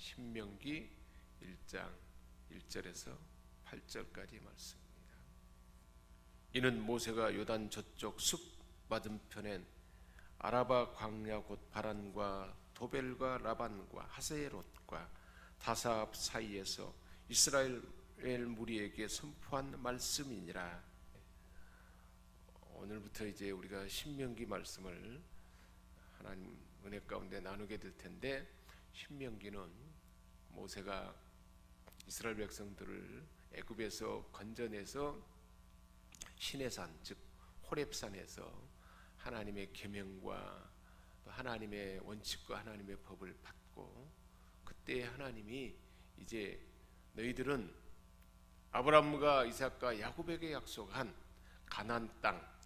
신명기 1장 1절에서 8절까지 말씀입니다. 이는 모세가 요단 저쪽 숲 맞은편엔 아라바 광야 곧 바란과 도벨과 라반과 하세롯과 다사압 사이에서 이스라엘 무리에게 선포한 말씀이니라. 오늘부터 이제 우리가 신명기 말씀을 하나님 은혜 가운데 나누게 될 텐데, 신명기는 모세가 이스라엘 백성들을 애굽에서 건져내서 시내산 즉 호렙산에서 하나님의 계명과 또 하나님의 원칙과 하나님의 법을 받고, 그때 하나님이 이제 너희들은 아브라함과 이삭과 야곱에게 약속한 가나안 땅,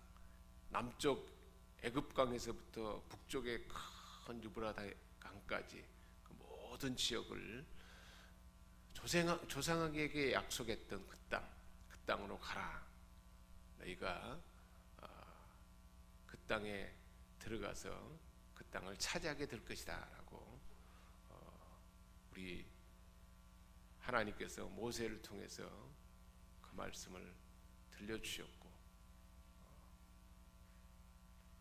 남쪽 애굽강에서부터 북쪽의 큰 유브라데 강까지 그 모든 지역을 조상에게 약속했던 그 땅으로 가라. 너희가 그 땅에 들어가서 그 땅을 차지하게 될 것이다 라고 우리 하나님께서 모세를 통해서 그 말씀을 들려주셨고,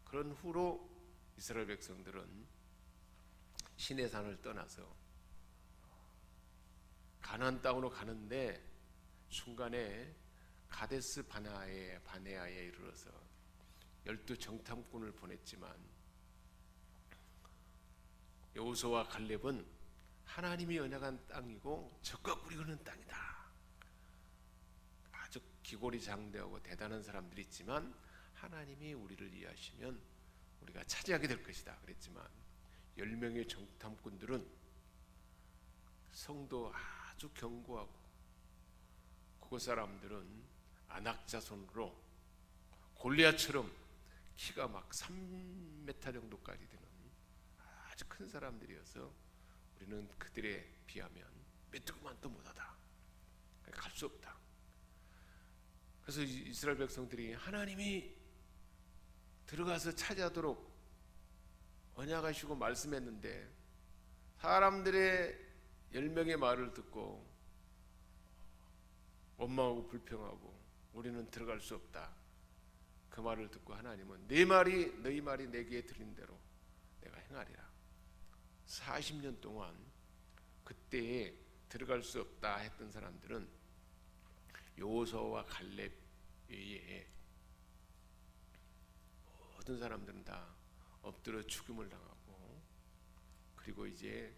그런 후로 이스라엘 백성들은 시내산을 떠나서 가나안 땅으로 가는데 순간에 가데스 바네아에 이르러서 12정탐꾼을 보냈지만 여호수아와 갈렙은 하나님이 언약한 땅이고 적과 꿀이 흐르는 땅이다. 아주 기골이 장대하고 대단한 사람들이 있지만 하나님이 우리를 이해하시면 우리가 차지하게 될 것이다 그랬지만, 10명의 정탐꾼들은 성도 아주 견고하고 그곳 사람들은 안악자손으로 골리앗처럼 키가 막 3m 정도까지 되는 아주 큰 사람들이어서 우리는 그들에 비하면 메뚜기만도 못하다, 갈 수 없다. 그래서 이스라엘 백성들이 하나님이 들어가서 차지하도록 언약하시고 말씀했는데 사람들의 10명의 말을 듣고 원망하고 불평하고 우리는 들어갈 수 없다. 그 말을 듣고 하나님은 너희 말이 내게 들린 대로 내가 행하리라. 40년 동안 그때에 들어갈 수 없다 했던 사람들은 여호수아와 갈렙 외에 모든 사람들은 다 엎드려 죽임을 당하고, 그리고 이제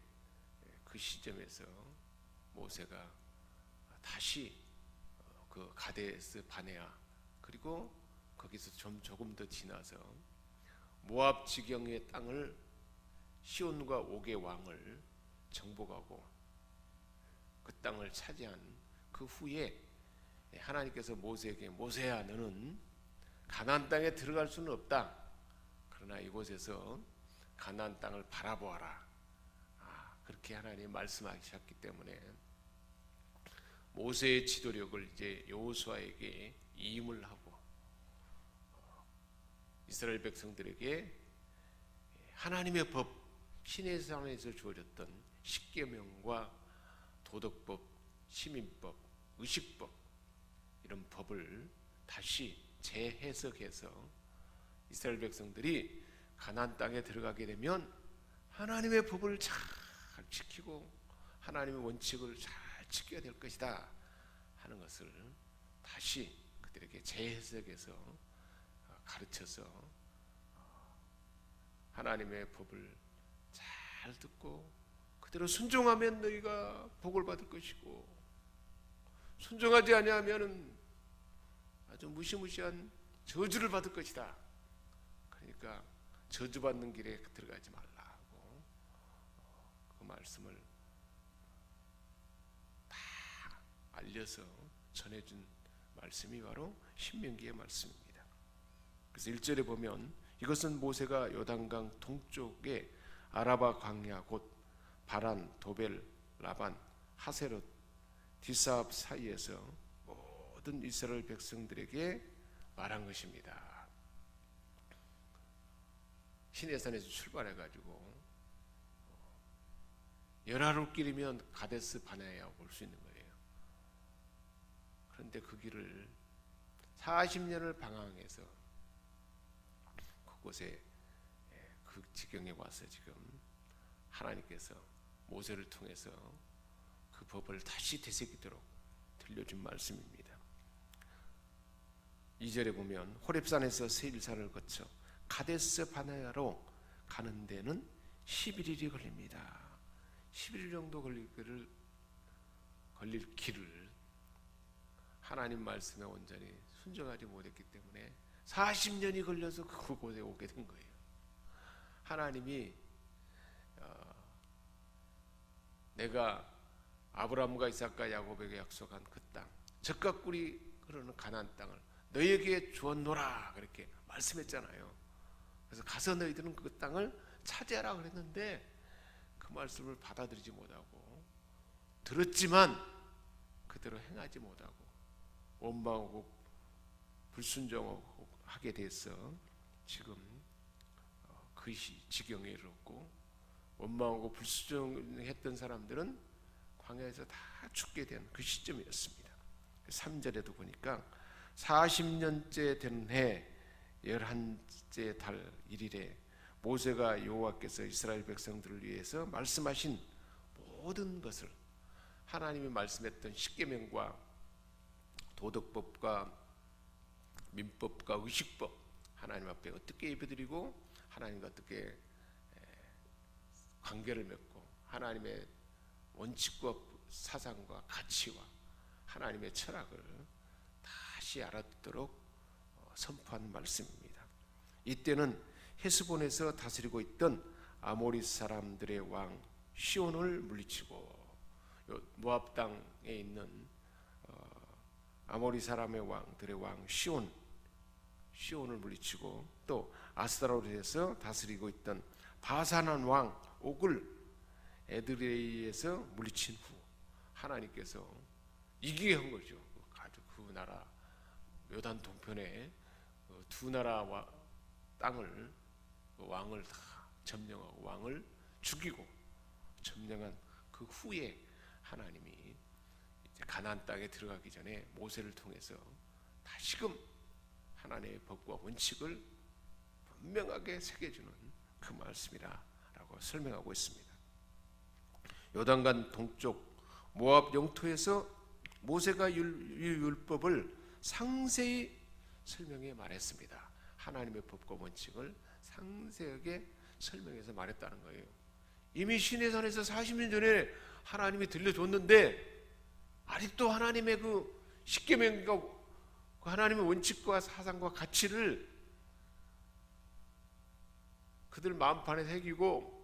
그 시점에서 모세가 다시 그 가데스 바네아, 그리고 거기서 조금 더 지나서 모압 지경의 땅을 시온과 옥의 왕을 정복하고 그 땅을 차지한 그 후에 하나님께서 모세에게 모세야 너는 가나안 땅에 들어갈 수는 없다. 그러나 이곳에서 가나안 땅을 바라보아라. 그렇게 하나님 말씀하셨기 때문에 모세의 지도력을 이제 여호수아에게 이임을 하고 이스라엘 백성들에게 하나님의 법, 시내산에서 주어졌던 십계명과 도덕법, 시민법, 의식법, 이런 법을 다시 재해석해서 이스라엘 백성들이 가나안 땅에 들어가게 되면 하나님의 법을 잘 지키고 하나님의 원칙을 잘 지켜야 될 것이다 하는 것을 다시 그들에게 재해석해서 가르쳐서 하나님의 법을 잘 듣고 그대로 순종하면 너희가 복을 받을 것이고, 순종하지 아니하면 아주 무시무시한 저주를 받을 것이다. 그러니까 저주받는 길에 들어가지 말라고 그 말씀을 다 알려서 전해준 말씀이 바로 신명기의 말씀입니다. 그래서 1절에 보면 이것은 모세가 요단강 동쪽에 아라바 광야 곧 바란, 도벨, 라반, 하세롯, 디사압 사이에서 모든 이스라엘 백성들에게 말한 것입니다. 시내산에서 출발해가지고 열하루 길이면 가데스 바네아에 올 수 있는 거예요. 그런데 그 길을 40년을 방황해서 그곳에 그 지경에 와서 지금 하나님께서 모세를 통해서 그 법을 다시 되새기도록 들려준 말씀입니다. 2절에 보면 호렙산에서 세일산을 거쳐 가데스 바네아로 가는 데는 11일이 걸립니다. 11일 정도 걸릴 길을 하나님 말씀에 온전히 순종하지 못했기 때문에 40년이 걸려서 그곳에 오게 된 거예요. 하나님이 내가 아브라함과 이삭과 야곱에게 약속한 그 땅, 젖과 꿀이 흐르는 가나안 땅을 너희에게 주었노라 그렇게 말씀했잖아요. 그래서 가서 너희들은 그 땅을 차지하라 그랬는데 그 말씀을 받아들이지 못하고 들었지만 그대로 행하지 못하고 원망하고 불순종하고 하게 돼서 지금 그 지경에 이르렀고, 원망하고 불순종했던 사람들은 광야에서 다 죽게 된 그 시점이었습니다. 3절에도 보니까 40년째 되는 해 11째 달 1일에 모세가 여호와께서 이스라엘 백성들을 위해서 말씀하신 모든 것을, 하나님이 말씀했던 십계명과 도덕법과 민법과 의식법, 하나님 앞에 어떻게 예배드리고 하나님과 어떻게 관계를 맺고 하나님의 원칙과 사상과 가치와 하나님의 철학을 다시 알아듣도록 선포한 말씀입니다. 이때는 헤스본에서 다스리고 있던 아모리 사람들의 왕 시온을 물리치고, 모압 땅에 있는 아모리 사람의 왕들의 왕 시온을 물리치고, 또 아스타로트에서 다스리고 있던 바산한 왕 옥을 에드레이에서 물리친 후 하나님께서 이기게 한 거죠. 아주 그 나라 요단 동편에 두 나라와 땅을, 왕을 다 점령하고 왕을 죽이고 점령한 그 후에 하나님이 이제 가나안 땅에 들어가기 전에 모세를 통해서 다시금 하나님의 법과 원칙을 분명하게 새겨주는 그 말씀이라고 설명하고 있습니다. 요단강 동쪽 모압 영토에서 모세가 율법을 상세히 설명해 말했습니다. 하나님의 법과 원칙을 상세하게 설명해서 말했다는 거예요. 이미 시내산에서 40년 전에 하나님이 들려줬는데 아직도 하나님의 그 십계명과 하나님의 원칙과 사상과 가치를 그들 마음판에 새기고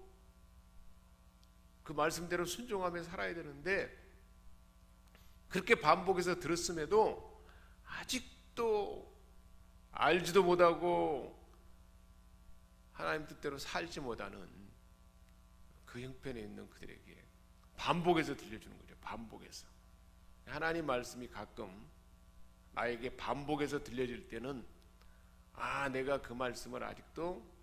그 말씀대로 순종하며 살아야 되는데, 그렇게 반복해서 들었음에도 아직도 알지도 못하고 하나님 뜻대로 살지 못하는 그 형편에 있는 그들에게 반복해서 들려주는 거죠. 반복해서. 하나님 말씀이 가끔 나에게 반복해서 들려질 때는 내가 그 말씀을 아직도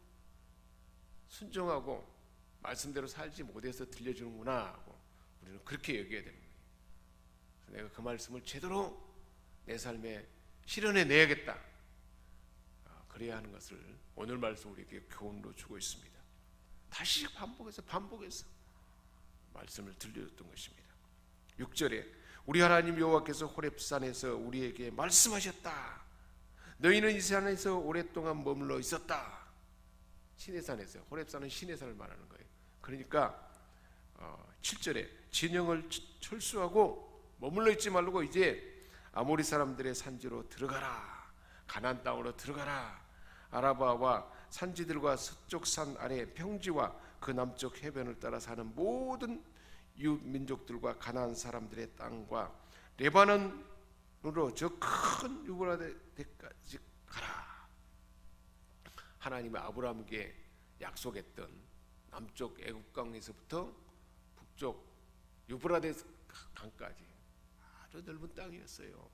순종하고 말씀대로 살지 못해서 들려주는구나 하고 우리는 그렇게 여겨야 되는 거예요. 내가 그 말씀을 제대로 내 삶에 실현해 내야겠다, 그래야 하는 것을 오늘 말씀 우리에게 교훈으로 주고 있습니다. 다시 반복해서 말씀을 들려줬던 것입니다. 6절에 우리 하나님 여호와께서 호렙산에서 우리에게 말씀하셨다. 너희는 이 산에서 오랫동안 머물러 있었다. 시내산에서, 호렙산은 시내산을 말하는 거예요. 그러니까 7절에 진영을 철수하고 머물러 있지 말고 이제 아모리 사람들의 산지로 들어가라. 가나안 땅으로 들어가라. 아라바와 산지들과 서쪽 산 아래 평지와 그 남쪽 해변을 따라 사는 모든 이웃 민족들과 가나안 사람들의 땅과 레바논으로 저 큰 유브라데까지 가라. 하나님의 아브라함에게 약속했던 남쪽 애굽강에서부터 북쪽 유브라데스 강까지 아주 넓은 땅이었어요.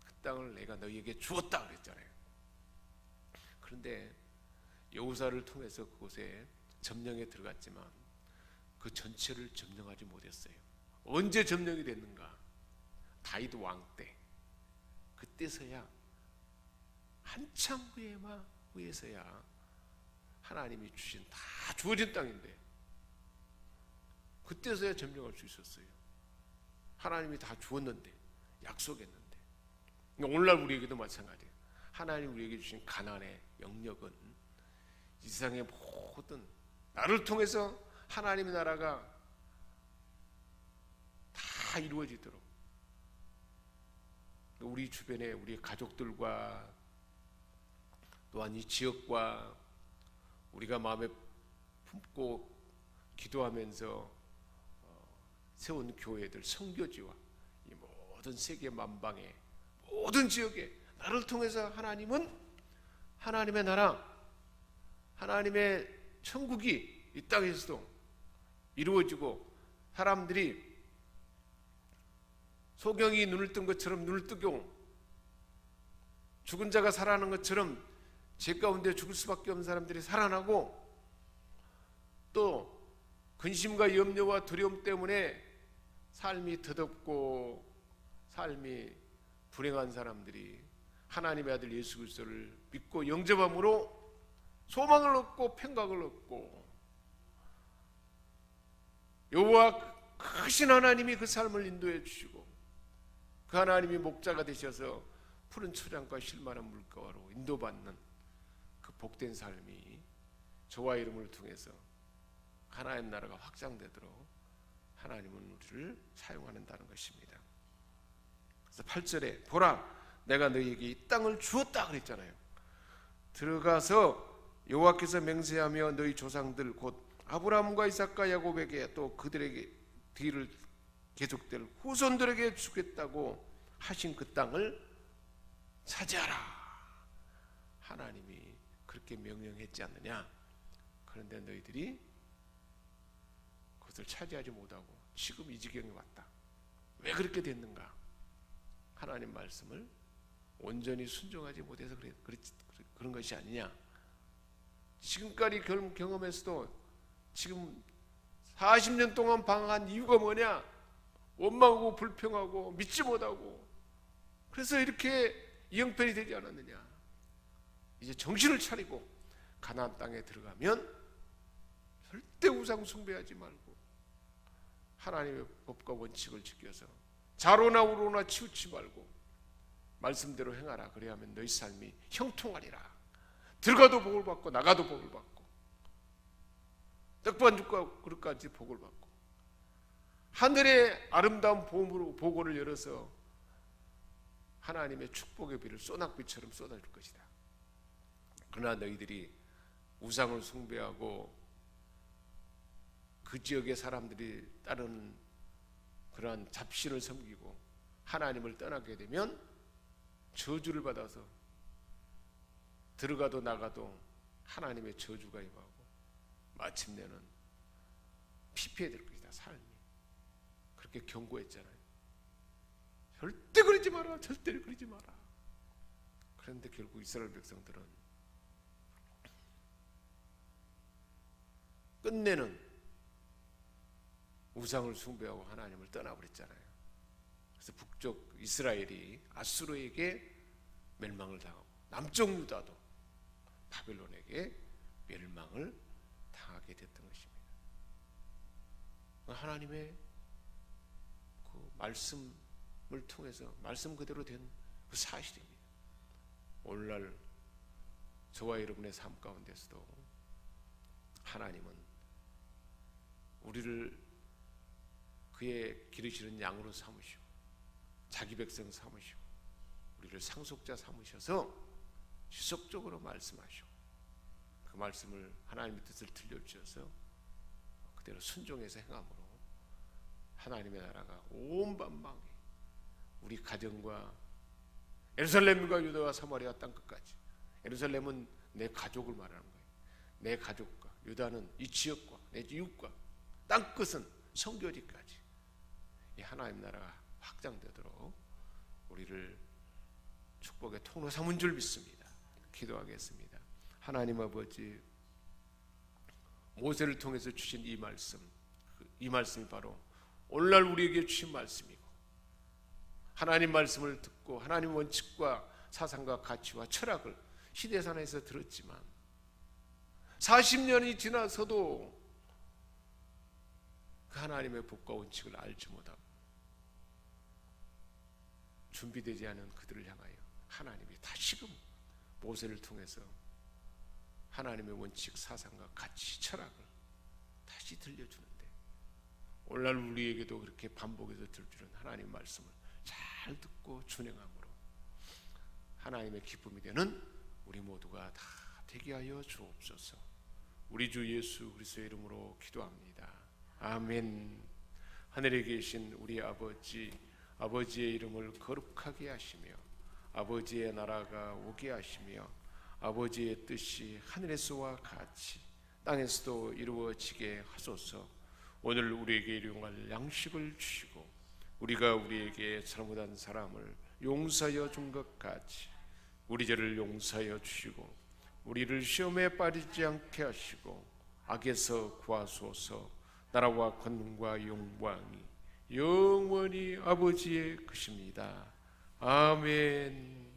그 땅을 내가 너희에게 주었다 그랬잖아요. 그런데 여호사를 통해서 그곳에 점령에 들어갔지만 그 전체를 점령하지 못했어요. 언제 점령이 됐는가? 다윗 왕 때. 그때서야 한참 후에서야 하나님이 주신, 다 주어진 땅인데 그때서야 점령할 수 있었어요. 하나님이 다 주었는데, 약속했는데. 오늘날 우리에게도 마찬가지예요. 하나님 우리에게 주신 가나안의 영역은 이 세상의 모든, 나를 통해서 하나님의 나라가 다 이루어지도록, 우리 주변에 우리 가족들과 또한 이 지역과 우리가 마음에 품고 기도하면서 세운 교회들, 선교지와 이 모든 세계 만방의 모든 지역에 나를 통해서 하나님은 하나님의 나라, 하나님의 천국이 이 땅에서도 이루어지고, 사람들이 소경이 눈을 뜬 것처럼 눈을 뜨고, 죽은 자가 살아나는 것처럼 죄 가운데 죽을 수밖에 없는 사람들이 살아나고, 또 근심과 염려와 두려움 때문에 삶이 더덥고 삶이 불행한 사람들이 하나님의 아들 예수 그리스도를 믿고 영접함으로 소망을 얻고 평강을 얻고, 여호와 크신 하나님이 그 삶을 인도해 주시고, 그 하나님이 목자가 되셔서 푸른 초장과 실만한 물가로 인도받는 그 복된 삶이 저와 이름을 통해서 하나님 나라가 확장되도록 하나님은 우리를 사용하는다는 것입니다. 그래서 8절에 보라, 내가 너희에게 이 땅을 주었다 그랬잖아요. 들어가서 여호와께서 맹세하며 너희 조상들 곧 아브라함과 이삭과 야곱에게 또 그들에게 뒤를 계속될 후손들에게 주겠다고 하신 그 땅을 차지하라. 하나님이 그렇게 명령했지 않느냐? 그런데 너희들이 그것을 차지하지 못하고 지금 이 지경에 왔다. 왜 그렇게 됐는가? 하나님 말씀을 온전히 순종하지 못해서 그런 것이 아니냐? 지금까지 경험에서도 지금 40년 동안 방황한 이유가 뭐냐? 원망하고 불평하고 믿지 못하고, 그래서 이렇게 이 형편이 되지 않았느냐? 이제 정신을 차리고 가나안 땅에 들어가면 절대 우상 숭배하지 말고 하나님의 법과 원칙을 지켜서 자로나 우로나 치우치 말고 말씀대로 행하라. 그래야면 너희 삶이 형통하리라. 들어가도 복을 받고 나가도 복을 받고 떡반죽과 그릇까지 복을 받고 하늘의 아름다운 보고를 열어서 하나님의 축복의 비를 소낙비처럼 쏟아줄 것이다. 그러나 너희들이 우상을 숭배하고 그 지역의 사람들이 따르는 그러한 잡신을 섬기고 하나님을 떠나게 되면 저주를 받아서 들어가도 나가도 하나님의 저주가 임하고 마침내는 피폐해질 것이다. 삶이 그렇게 경고했잖아요. 절대 그러지 마라. 절대로 그러지 마라. 그런데 결국 이스라엘 백성들은 끝내는 우상을 숭배하고 하나님을 떠나버렸잖아요. 그래서 북쪽 이스라엘이 아수르에게 멸망을 당하고 남쪽 유다도 바벨론에게 멸망을 당하게 됐던 것입니다. 하나님의 그 말씀을 통해서 말씀 그대로 된 그 사실입니다. 오늘날 저와 여러분의 삶 가운데서도 하나님은 우리를 그의 기르시는 양으로 삼으시고 자기 백성 삼으시고 우리를 상속자 삼으셔서 지속적으로 말씀하시고 그 말씀을 하나님의 뜻을 들려주셔서 그대로 순종해서 행함으로 하나님의 나라가 온 만방에 우리 가정과 예루살렘과 유다와 사마리아 땅끝까지, 예루살렘은 내 가족을 말하는 거예요. 내 가족과 유다는 이 지역과 내 이웃과 땅끝은 성교지까지 이 하나님 나라가 확장되도록 우리를 축복의 통로 삼은 줄 믿습니다. 기도하겠습니다. 하나님 아버지, 모세를 통해서 주신 이 말씀, 이 말씀이 바로 오늘날 우리에게 주신 말씀이고, 하나님 말씀을 듣고 하나님 원칙과 사상과 가치와 철학을 시대산에서 들었지만 40년이 지나서도 그 하나님의 법과 원칙을 알지 못하고 준비되지 않은 그들을 향하여 하나님이 다시금 모세를 통해서 하나님의 원칙, 사상과 가치, 철학을 다시 들려주는데, 오늘날 우리에게도 그렇게 반복해서 들려주는 하나님 말씀을 잘 듣고 준행함으로 하나님의 기쁨이 되는 우리 모두가 다 되게 하여 주옵소서. 우리 주 예수 그리스도의 이름으로 기도합니다. 아멘. 하늘에 계신 우리 아버지, 아버지의 이름을 거룩하게 하시며 아버지의 나라가 오게 하시며 아버지의 뜻이 하늘에서와 같이 땅에서도 이루어지게 하소서. 오늘 우리에게 일용할 양식을 주시고 우리가 우리에게 잘못한 사람을 용서하여 준 것 같이 우리 죄를 용서하여 주시고 우리를 시험에 빠지지 않게 하시고 악에서 구하소서. 나라와 권능과 영광이 영원히 아버지의 것입니다. 아멘.